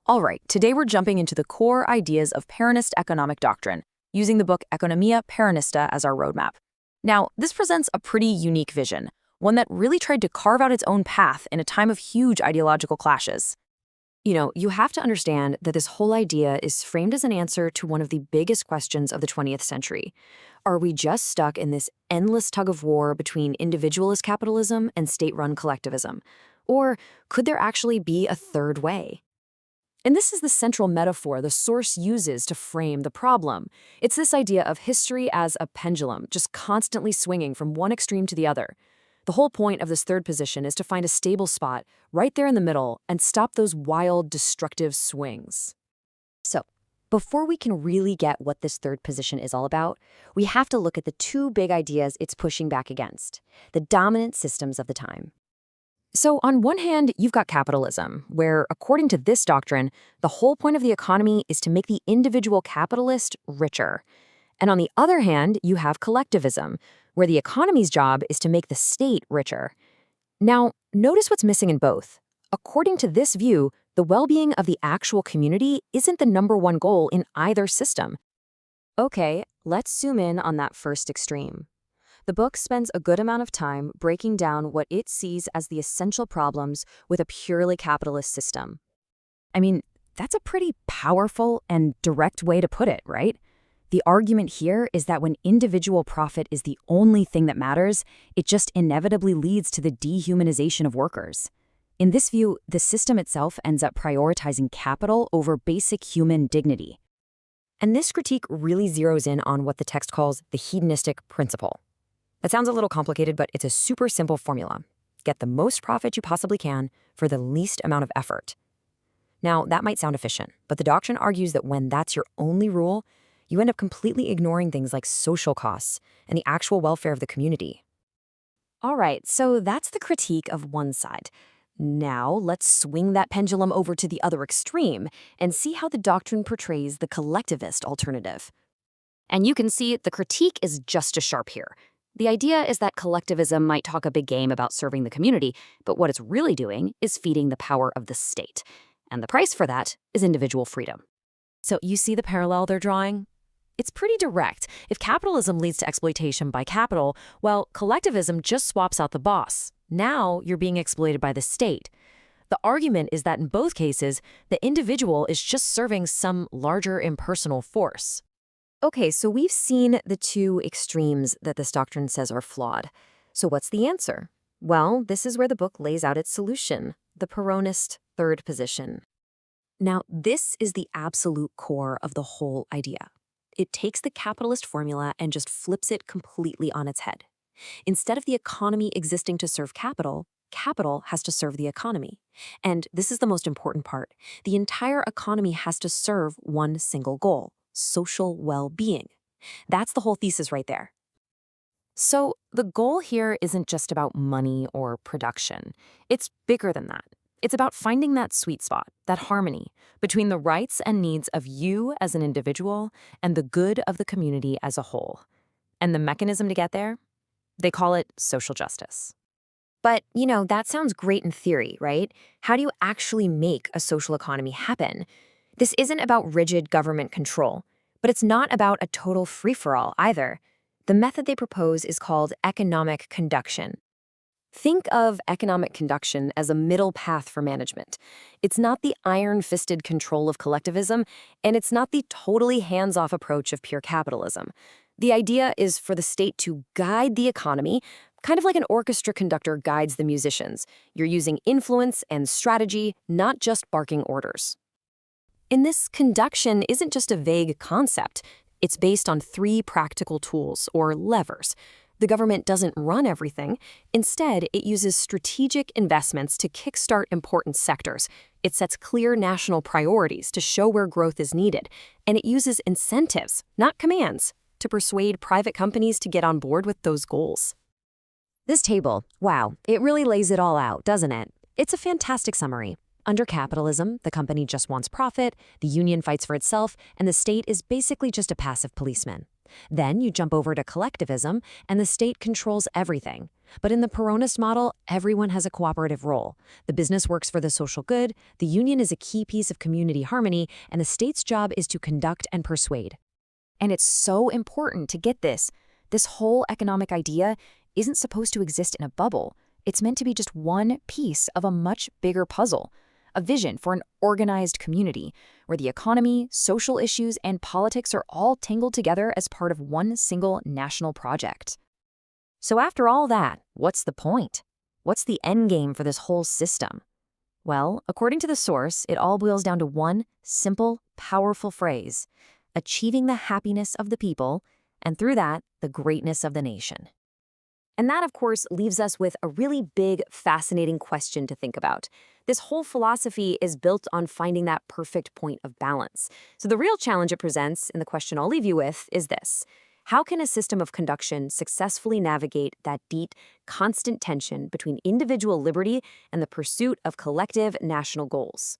All right, today we're jumping into the core ideas of Peronist economic doctrine, using the book Economia Peronista as our roadmap. Now, this presents a pretty unique vision, one that really tried to carve out its own path in a time of huge ideological clashes. You have to understand that this whole idea is framed as an answer to one of the biggest questions of the 20th century. Are we just stuck in this endless tug of war between individualist capitalism and state-run collectivism? Or could there actually be a third way? And this is the central metaphor the source uses to frame the problem. It's this idea of history as a pendulum, just constantly swinging from one extreme to the other. The whole point of this third position is to find a stable spot right there in the middle and stop those wild, destructive swings. So, before we can really get what this third position is all about, we have to look at the two big ideas it's pushing back against, the dominant systems of the time. So on one hand, you've got capitalism, where, according to this doctrine, the whole point of the economy is to make the individual capitalist richer. And on the other hand, you have collectivism, where the economy's job is to make the state richer. Now, notice what's missing in both. According to this view, the well-being of the actual community isn't the number one goal in either system. Okay, let's zoom in on that first extreme. The book spends a good amount of time breaking down what it sees as the essential problems with a purely capitalist system. I mean, that's a pretty powerful and direct way to put it, right? The argument here is that when individual profit is the only thing that matters, it just inevitably leads to the dehumanization of workers. In this view, the system itself ends up prioritizing capital over basic human dignity. And this critique really zeroes in on what the text calls the hedonistic principle. That sounds a little complicated, but it's a super simple formula. Get the most profit you possibly can for the least amount of effort. Now, that might sound efficient, but the doctrine argues that when that's your only rule, you end up completely ignoring things like social costs and the actual welfare of the community. All right, so that's the critique of one side. Now, let's swing that pendulum over to the other extreme and see how the doctrine portrays the collectivist alternative. And you can see the critique is just as sharp here. The idea is that collectivism might talk a big game about serving the community, but what it's really doing is feeding the power of the state. And the price for that is individual freedom. So you see the parallel they're drawing? It's pretty direct. If capitalism leads to exploitation by capital, well, collectivism just swaps out the boss. Now you're being exploited by the state. The argument is that in both cases, the individual is just serving some larger impersonal force. Okay, so we've seen the two extremes that this doctrine says are flawed. So what's the answer? Well, this is where the book lays out its solution, the Peronist third position. Now, this is the absolute core of the whole idea. It takes the capitalist formula and just flips it completely on its head. Instead of the economy existing to serve capital, capital has to serve the economy. And this is the most important part. The entire economy has to serve one single goal: social well-being. That's the whole thesis right there. So the goal here isn't just about money or production. It's bigger than that. It's about finding that sweet spot, that harmony between the rights and needs of you as an individual and the good of the community as a whole. And the mechanism to get there? They call it social justice. But, that sounds great in theory, right? How do you actually make a social economy happen? This isn't about rigid government control, but it's not about a total free-for-all either. The method they propose is called economic conduction. Think of economic conduction as a middle path for management. It's not the iron-fisted control of collectivism, and it's not the totally hands-off approach of pure capitalism. The idea is for the state to guide the economy, kind of like an orchestra conductor guides the musicians. You're using influence and strategy, not just barking orders. And this conduction isn't just a vague concept. It's based on 3 practical tools, or levers. The government doesn't run everything. Instead, it uses strategic investments to kickstart important sectors. It sets clear national priorities to show where growth is needed. And it uses incentives, not commands, to persuade private companies to get on board with those goals. This table, wow, it really lays it all out, doesn't it? It's a fantastic summary. Under capitalism, the company just wants profit, the union fights for itself, and the state is basically just a passive policeman. Then you jump over to collectivism, and the state controls everything. But in the Peronist model, everyone has a cooperative role. The business works for the social good, the union is a key piece of community harmony, and the state's job is to conduct and persuade. And it's so important to get this. This whole economic idea isn't supposed to exist in a bubble. It's meant to be just one piece of a much bigger puzzle, a vision for an organized community where the economy, social issues, and politics are all tangled together as part of one single national project. So after all that, what's the point? What's the end game for this whole system? Well, according to the source, it all boils down to one simple, powerful phrase: achieving the happiness of the people, and through that, the greatness of the nation. And that, of course, leaves us with a really big, fascinating question to think about. This whole philosophy is built on finding that perfect point of balance. So the real challenge it presents, and the question I'll leave you with, is this: how can a system of conduction successfully navigate that deep, constant tension between individual liberty and the pursuit of collective national goals?